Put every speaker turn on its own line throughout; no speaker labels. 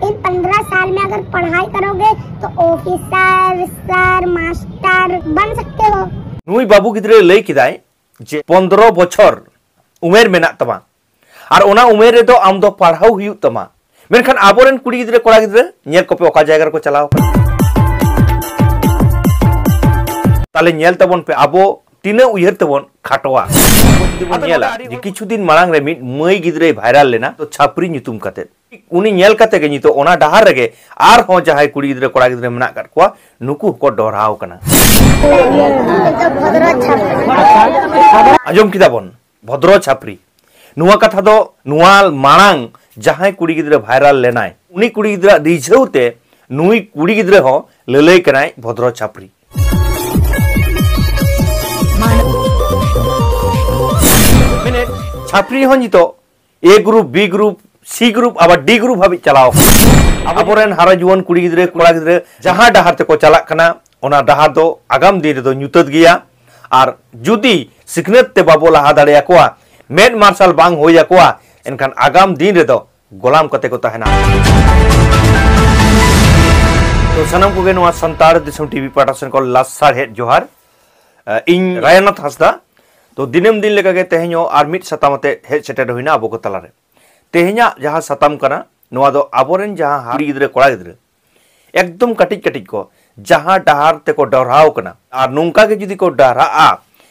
इन 15 साल में अगर पढ़ाई करोगे तो ऑफिसर सर मास्टर बन सकते हो।
नुई बाबू गिद्रे लई किदाय जे 15 बछर उमेर मेना तमा और ओना उमेर रे दो आम दो पढ़ाऊ हुयु तमा मेनखान आबोरेन कुड़ी गिद्रे कोड़ा गिद्रे नेल कोपे ओका जायगा को चलाओ ताले नेल तबन पे आबो तीना उयहर तबन खाटोआ जे किछु दिन मांग रे मिट मई गिद्रे भाइराल लेना तो छापरी ᱧᱩᱛᱩᱢ कते उनी नेल कते गे नितो ओना डहार रेगे आर हो जहाय कुड़ी गिद्रे कोड़ा गिद्रे मेना काट कोआ नुकु को डोराव कना आजम किदाबन भद्र छापरी नुआ कथा दो नुआ मांग जहाय कुड़ी गिद्रे भाइराल लेनाय उनी कुड़ी गिद्रा रिझौते नुई कुड़ी गिद्रे हो ललई कनाय भद्र छापरी मिने छापरी हो नितो A group B group C group आबा डी ग्रुप हाबि चलाओ आबोरेन हारा जुवान कुड़ी गिद्रे कोड़ा गिद्रे जहां डहार ते को चलाक कना ओना डहार दो आगाम दिन दो ᱧᱩᱛᱟᱹᱛ गिया और जुदी सिखनत ते बाबो लहा दाड़े कोआ मेड मार्शल बांग होया कोआ एनखान आगाम दिन रे दो गोलाम कते को तहना तो सनम को गे नोआ संतार दिसम टीवी पाटासन को लासार हेड जोहार इन रायनाथ हंसदा तो दिनम दिन लेका गे तेहño आर मिट सतामते हेड सेटेर होइना आबो को तलारे तेहña जहां सताम कना नोआ दो आबोरेन जहां हाड़ी गिद्रे कोड़ा गिद्रे एकदम कटिज कटिज को जहां डहार ते को डराव कना और नुंका के जुदी को डरा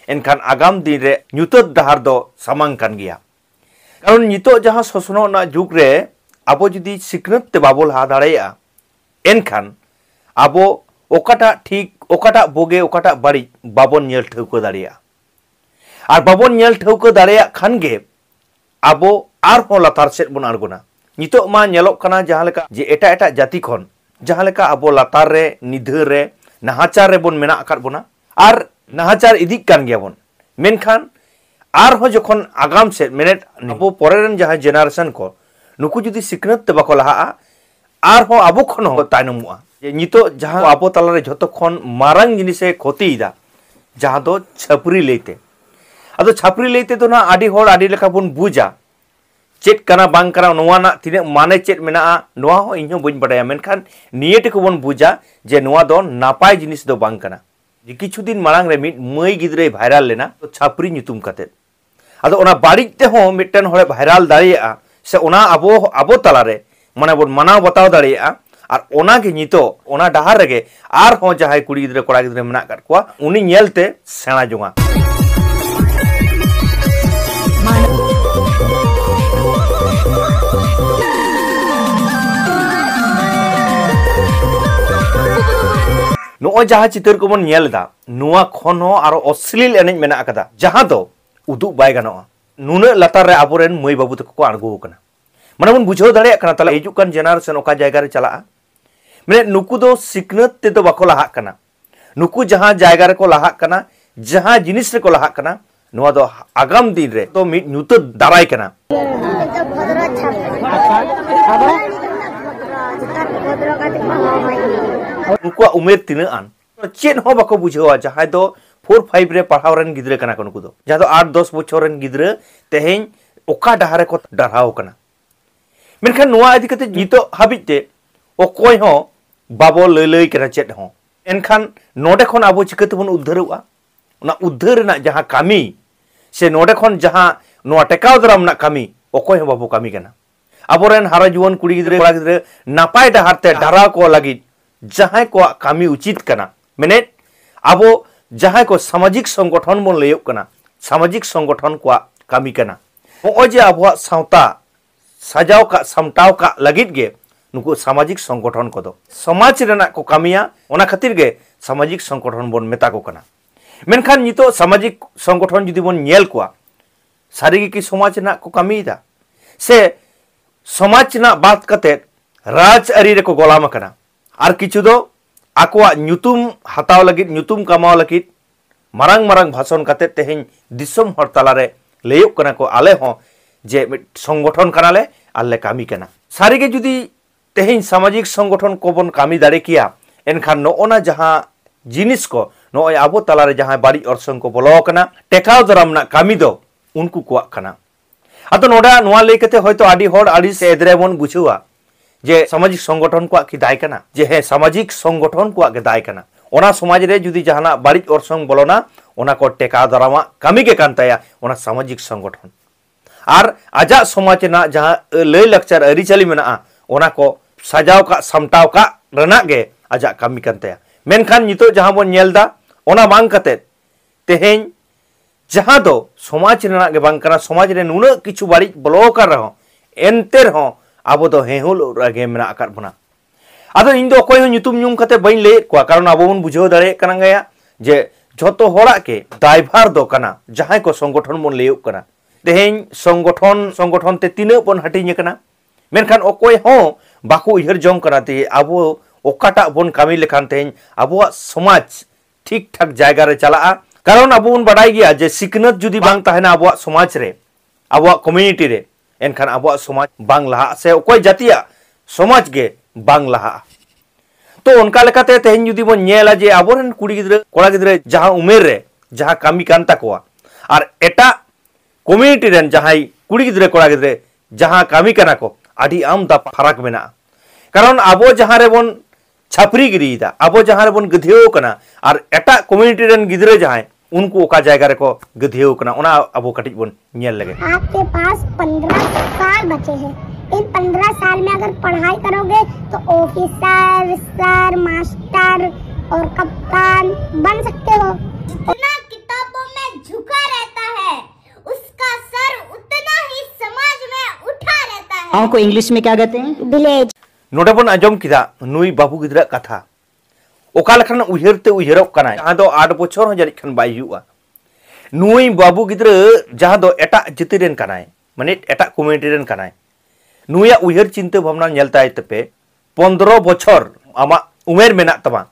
एनखान आगाम दिन रे ᱧᱩᱛᱟᱹᱛ डहार दो सामांग कान गिया कारण नितो जहां शोषणो ना जुग रे आबो जुदी सिखनत ते बाबो लहा दाड़ेया एनखान आबो ओकाटा ठीक ओकाटा बोगे ओकाटा बाड़ी बाबोन नेल ठौको दाड़ेया और बाबोन नेल ठौको दाड़ेया खान गे आबो आर हो लातार सेट बन आड़गोना नितो मा नेलोक कना जहां लेका जे एटा एटा जाति खन जहां लेका आबो लातार रे निधर रे नाहाचार रे बोन मेना आकाद बोना और नाहाचार इदिक कान गया बोन मेनखान आर हो जखन आगाम से मेनेट आबो परेरन जहां जेनारेशन को नुकु जुदी सिखनत ते बाको लहा आर हो आबो खन हो तायनमुआ जे नितो जहां आबो तलारे जतो खन मारांग जिनिसे खोतीदा जहां दो छपरी लेते अदो छपरी लेते तो ना आडी होड़ आडी लेका बोन बुजा चेट कना बांग कना नोआ ना तिने माने चेट मेना नोआ हो इन्हो बइन बडाया मेनखान नियेटे को बोन बुजा जे नोआ दो नापाय जिनिस दो बांग कना जे किछु दिन मांग रे मिट मई गिद्रे भाइराल लेना तो छापरी ᱧᱩᱛᱩᱢ कते अदो ओना बाड़ी ते हो मिटन होले भाइराल दाड़िया से ओना आबो आबो तलारे माने बोन मानाव बताव दाड़िया और ओना के नितो ओना डहार रेगे आर हो जहाय कुड़ी गिद्रे कोड़ा गिद्रे मेना काट कोआ उनी नेलते सेणा जोंगा नो जहां चितर को बन नेलदा नुआ खन हो आरो अश्लील एनेज मेना आकदा जहां दो उदु बाय गानोआ नुने लतार रे आबोरेन मई बाबू तक को आड़गो कना माने बन बुझाव दाड़े कना तला हिजु कान जेनारेशन ओका जायगा रे चला माने नुकु दो सिखनत ते दो बाको लहा कना नुकु जहां जायगा रे को लहा कना जहां जिनिस रे को लहा कना नुआ दो आगाम दिन रे तो मिट ᱧᱩᱛᱟᱹᱛ दाराय कना उनकुआ उमेर तीना आन चेन हो बाको बुझावा जहां दो 4-5 रे पढ़ाव रन गिद्रे कना को नुकु दो जहां दो 8-10 बछर रन गिद्रे तेहेन ओका डहारे को डराव कना मेनखान नुआ आदि कते नितो हाबिते ओकोय हो बाबो लई कना चेट हो एनखान नोडे खन आबो चिकते बन उद्धारवा ना उद्धार ना जहां कामी से नोडे खन जहां नुआ टेकाव दराम ना कामी ओकोय हो बाबो कामी कना आबोरेन हारा जुवान कुड़ी गिद्रे कोड़ा गिद्रे नापाय डहार ते डराव को लगी जहां को कामी उचित कना मेने आबो जहां को सामाजिक संगठन बन लयक कना सामाजिक संगठन को कामी कना ओ जे आबो सावता सजाव का समटाव का लगित गे नुकु सामाजिक संगठन को दो समाज रेना को कामिया ओना खातिर गे सामाजिक संगठन बन मेता को कना मेनखान नितो सामाजिक संगठन जुदी बन नेल कोआ सारी की समाज ना को कामीदा से समाज ना बात कते राज अरी रे को गोलाम कना और किछु दो आकोआ ᱧᱩᱛᱩᱢ हताव लगित ᱧᱩᱛᱩᱢ कमाव लगित मारांग मारांग भाषण कते तेहेन दिसम हर तलारे लयक कना को आले हो जे संगठन कनाले आले कामी कना सारी के जुदी तेहेन सामाजिक संगठन को बन कामी दाड़े किया एनखान नोना जहां जिनिस को नोय आबो तलारे जहां बाड़ी अर्संग को बोलो कना टेकाव दराम ना कामी दो उनको को कना अतो नोडा नोआ लई कते होयतो आडी होड़ आडी से एदरे बन बुझुआ जे सामाजिक संगठन को की दाय कना जे हे सामाजिक संगठन को के दाय कना ओना समाज रे जुदी जहाना बारिज orsong बोलोना ओना को टेका दरामा कमी के कांताया ओना सामाजिक संगठन आर आजा समाज ना जहां लय लक्चर अरिचली मेना ओना को सजाव का समटाव का रना गे आजा कमी कांताया मेनखान नितो जहां बोन नेलदा ओना बांग कते तेहेन जहां दो समाज रेना गे बांग कना समाज रे नुना किछु बारिज बोलो कर रहो एनते रहो आबो दो हेहुल रागे मेना आकार बना आदो इन दो कोई ᱧᱩᱛᱩᱢ ᱧᱩᱢ ᱠᱟᱛᱮ ᱵᱟᱹᱧ ᱞᱟᱹᱭᱮᱫ ᱠᱚᱣᱟ ᱠᱟᱨᱚᱱ ᱟᱵᱚ ᱵᱚᱱ ᱵᱩᱡᱷᱟᱹᱣ ᱫᱟᱲᱮᱭᱟᱜ ᱠᱟᱱᱟ ᱜᱮᱭᱟ ᱡᱮ ᱡᱷᱚᱛᱚ ᱦᱚᱲᱟᱜ ᱜᱮ ᱫᱟᱭᱵᱷᱟᱨ ᱫᱚ ᱠᱟᱱᱟ ᱡᱟᱦᱟᱸᱭ ᱠᱚ ᱥᱚᱝᱜᱚᱴᱷᱚᱱ ᱵᱚᱱ ᱞᱟᱹᱭᱚᱜ ᱠᱟᱱᱟ ᱛᱮᱦᱮᱧ ᱥᱚᱝᱜᱚᱴᱷᱚᱱ te ᱛᱤᱱᱟᱹᱜ ᱵᱚᱱ ᱦᱟᱹᱴᱤᱧ ᱟᱠᱟᱱᱟ ᱢᱮᱱᱠᱷᱟन ᱚᱠᱚᱭ ᱦᱚᱸ ᱵᱟᱠᱚ ᱩᱭᱦᱟᱹᱨ ᱡᱚᱝ ᱠᱟᱱᱟ ᱛᱮ ᱟᱵᱚ ᱚᱠᱟᱴᱟᱜ ᱵᱚᱱ ᱠᱟᱹᱢᱤ ᱞᱮᱠᱷᱟᱱ ᱛᱮᱦᱮᱧ ᱟᱵᱚᱣᱟᱜ ᱥᱚᱢᱟᱡᱽ ᱴᱷᱤᱠ ᱴᱷᱟᱠ ᱡᱟᱭᱜᱟ ᱨᱮ ᱪᱟᱞᱟᱜᱼᱟ ᱠᱟᱨᱚᱱ ᱟᱵᱚ ᱵᱚᱱ ᱵᱟᱰᱟᱭ ᱜᱮᱭᱟ ᱡᱮ ᱥᱤᱠᱷᱱᱟᱹᱛ ᱡᱩᱫᱤ ᱵᱟᱝ ᱛᱟᱦᱮᱱᱟ ᱟᱵᱚᱣᱟᱜ ᱥᱚᱢᱟᱡᱽ ᱨᱮ ᱟᱵᱚᱣᱟᱜ ᱠᱚᱢᱤউᱱᱤᱴᱤ ᱨᱮ एनखान आबो समाज बांग लहा से ओकोय जातिया समाज गे बांग लहा तो उनका लेकाते तेहन जुदी बन नेला जे आबोरन कुड़ी गिद्रे कोड़ा गिद्रे जहां उमेर रे जहां कामी कान ताकोआ और एटा कम्युनिटी रेन जहां कुड़ी गिद्रे कोड़ा गिद्रे जहां कामी काना को आदि आम दा फरक मेना कारण आबो जहां रे बन छापरी गिरीदा आबो जहां रे बन गधियो कना और एटा कम्युनिटी रेन गिद्रे जहां उनको ओका जायगा रे को गधियो कना ओना आबो कटिज बन नेल लगे
आपके पास 15 साल बचे हैं इन 15 साल में अगर पढ़ाई करोगे तो ऑफिसर सर मास्टर और कप्तान बन सकते हो
जितना किताबों में झुका रहता है उसका सर उतना ही समाज में उठा रहता है
गाँव को इंग्लिश में क्या कहते हैं
विलेज
नोडे बन आजम किदा नुई बाबू गिद्रा कथा ओका लखन उयहरते उयहरक कना जहां दो 8 बछर हो जानिक खन बाय हुआ नुई बाबू गिद्रा जहां दो एटा जिति रेन कनाय माने एटा कम्युनिटी रेन कनाय नुया उयहर चिंता भावना नेलताय तपे 15 बछर आमा उमेर मेना तमा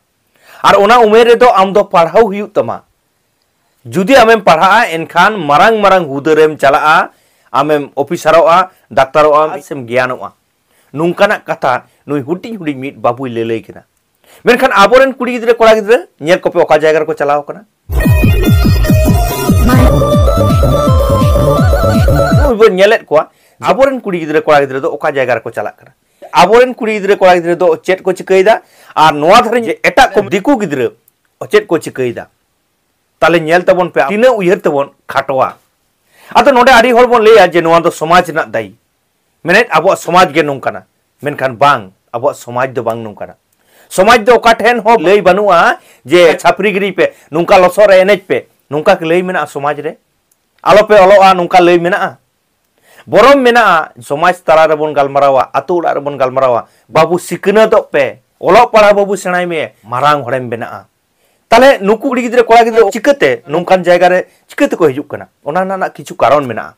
और ओना उमेर रे दो आम दो पढ़ाव हुयु तमा जुदी आमेम पढ़ा एनखान मारांग मारांग हुदरेम चला आमेम ऑफिसरोआ डाक्टरोआ सेम ज्ञानोआ नुंकाना कथा नुई हुटिंग हुटिंग मिट बाबू लेलै केना मेनखान आबोरेन कुड़ी गिद्रे कोड़ा गिद्रे नेल कोपे ओका जायगा रे को चलाव कना उबो नेलेत कोआ आबोरेन कुड़ी गिद्रे कोड़ा गिद्रे दो ओका जायगा रे को चला कना आबोरेन कुड़ी गिद्रे कोड़ा गिद्रे दो चेट को चिकैदा और नोआ धरे जे एटा को दिकु गिद्रे चेट को चिकैदा ताले नेल तबन पे तिना उयहर तबन खाटोआ आतो नोडे आडी हर बन लेया जे नोआ दो समाज ना दाई मेने आबो समाज गे नोंकाना मेनखान बांग आबो समाज दो बांग नोंकाना समाज दो ओका ठेन हो लई बनुआ जे छापरीगिरी पे नुंका लसर एनेज पे नुंका के लई मेना समाज रे आलो पे अलोआ नुंका लई मेना बरम मेना समाज तला रे बन गालमारावा आतु उड़ा रे बन गालमारावा बाबू सिकना दो पे ओलो पढ़ा बाबू सेणाय मे मारांग हड़ेम बेना ताले नुकु कुड़ी गिद्रे कोड़ा गिद्रे चिकते नुंकान जायगा रे चिकते को हिजुक कना ओना ना किछु कारण मेना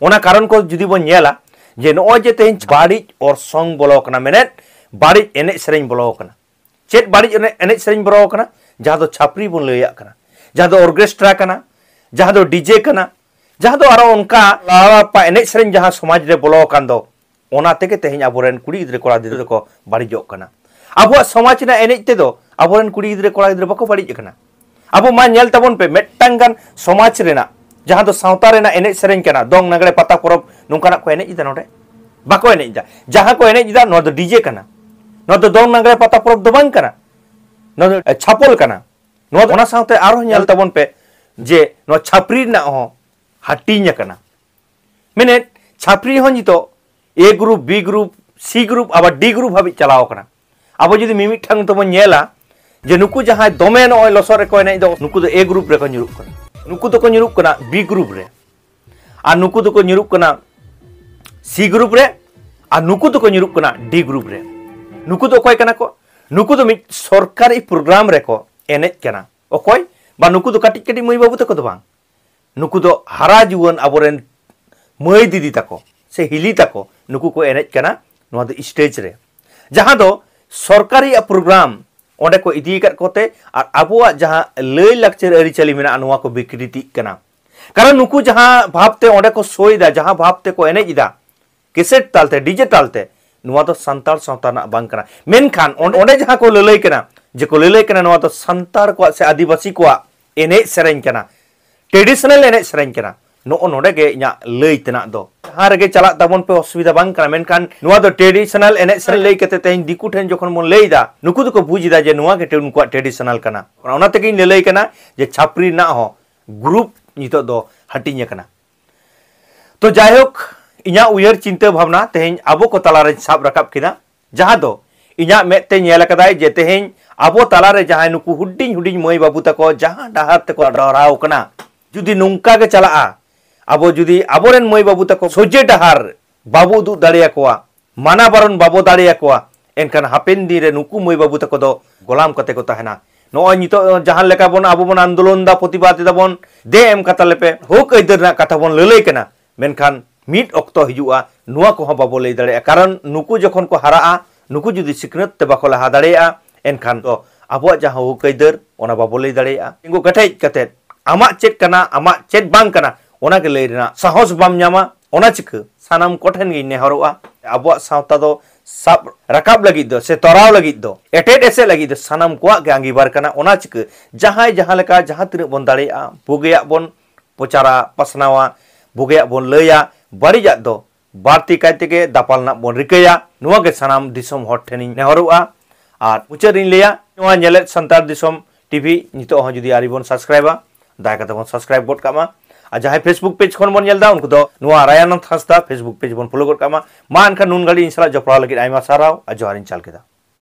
ओना कारण को जुदी बन नेला जे नो जे तेन बाड़ी और संग बोलो कना मेने बाड़ी एने सेरेñ बोलो कना चेत बाड़ी एने सेरेñ बोलो कना जहां दो छापरी बन लैया कना जहां दो ऑर्केस्ट्रा कना जहां दो डीजे कना जहां दो आरो उनका लापा एने सेरेñ जहां समाज रे बोलो कान दो ओना तेके तेहेñ आबोरेन कुड़ी गिद्रे कोड़ा गिद्रे को बाड़ी जो कना आबो समाज ना एने ते दो आबोरेन कुड़ी गिद्रे कोड़ा गिद्रे बको बाड़ी कना आबो मा नेल तबन पे मेटटांगान समाज रेना जहां दो सावता रेना एने सेरेñ कना दोंग नगड़े पता परब नुंकाना को एने इदा नोडे बाको एने इदा जहां को एने इदा नो दो डीजे कना नो दो दोंग नगड़े पता परब दो बांग कना नो दो छापल कना नो ओना सावते आरो नेल तबन पे जे नो छापरी ना हो हटिnya कना मेने छापरी हो नितो A group B group C group आबा डी ग्रुप हाबि चलाव कना आबो जदि मिमिठांग तबन नेला जे नुकु जहां दोमे नो लसर रे को एने दो नुकु दो ए ग्रुप रे को nyurup कना नुकु दो को nyurup कना बी ग्रुप रे आ नुकु दो को nyurup कना सी ग्रुप रे आ नुकु दो को nyurup कना डी ग्रुप रे नुकु दो कोय कना को नुकु दो मिट सरकारी प्रोग्राम रे को एने कना ओकोय बा नुकु दो काटिक काटिक मई बाबू तको दो बांग नुकु दो हारा जुवन आबोरेन मई दीदी तको से हिली तको नुकु को एने कना नो दो स्टेज रे जहां दो सरकारी प्रोग्राम ओंडे को इदी कर कोते और आबुआ जहां लय लक्चर अरिचली मेना अनुवा को विकृति कना कारण नुकु जहां भावते ओंडे को सोईदा जहां भावते को एनेजिदा कैसेट तालते डीजे तालते नुवा तो संताल सावताना बांग कना मेनखान ओंडे जहां को ललय कना जे को ललय कना नुवा तो संतार को से आदिवासी को एने सेरेñ कना ट्रेडिशनल एने सेरेñ कना नो नोडे गे इया लय तना दो जहाँ रगे चला तबन पे असुविधा बांग कना मेनखान नुआ दो ट्रेडिशनल एने सेरें लई कते तेहें दिकु ठेन जखन मन लईदा नुकु दो को बुझदा जे नुआ के उनको ट्रेडिशनल कना ओना तेगे लई कना जे छापरी ना हो ग्रुप नितो दो हटिंग कना। तो जायहोक इना उयर चिंता भावना तेहें आबो को तलारे साब रकाब किदा जहाँ दो इना मेते नेल कदाय जे तेहें आबो तलारे जहाँ नुकु हुडिंग हुडिंग मई बाबू तको जहाँ डाहार तको डराव कना जुदी नुंका के चला आबो जुदी आबोरेन मई बाबू तको सोजे डाहार बाबू दु दाड़िया कोआ माना बारन बाबो दाड़िया कोआ एनखान हापेन दिन रे नुकु मई बाबू तको दो गोलाम कते को तहना नोय नितो जहाँ लेका बन आबो बन आंदोलन दा प्रतिबाद दाबन दे एम कथा लेपे हुक अइदर ना कथा बन ललई कना मेनखान मिट ऑक्तो हिजुआ नुआ को बाबो लई दाड़े कारण नुकु जखन को हारा नुकु जुदी सिकनत ते बाको लहा दाड़ेया एनखान तो आबो जहाँ हुक अइदर ओना बाबो लई दाड़ेया इंगो कठै कते आमा चेक कना आमा चेक बांग कना ओना के लई रेना साहस बाम न्यामा ओना चिक सानाम कोठेन गे नेहरोआ आबो सावता दो साब रकाब लगी दो से तोराव लगी दो एटेट एसे लगी दो सानाम कोआ के अंगीबार कना ओना चिक जहाँ जहाँ लेका जहाँ तिन बन दाड़ेया बुगेया बन पोचारा पसनावा बुगेया बन लया बाड़िजा दो बारती कायते के दापाल ना बन रिकया नुआ के सानाम दिसम हर ठेनी नेहरोआ और मुचारिन लया नुआ नेलेत संतार दिसम टीवी नितो हो जुदी आरी बन सब्सक्राइबा दाय कते बन सब्सक्राइब गड कामा आ जहाँ फेसबुक पेज खन बन नेलदा उनको दो नुआ रायानंद हांसदा फेसबुक पेज बन फॉलो गड कामा मा एनखान नुन गाड़ी इंसला जपड़ा लगी आयमा साराव आ जोहारिन चाल केदा।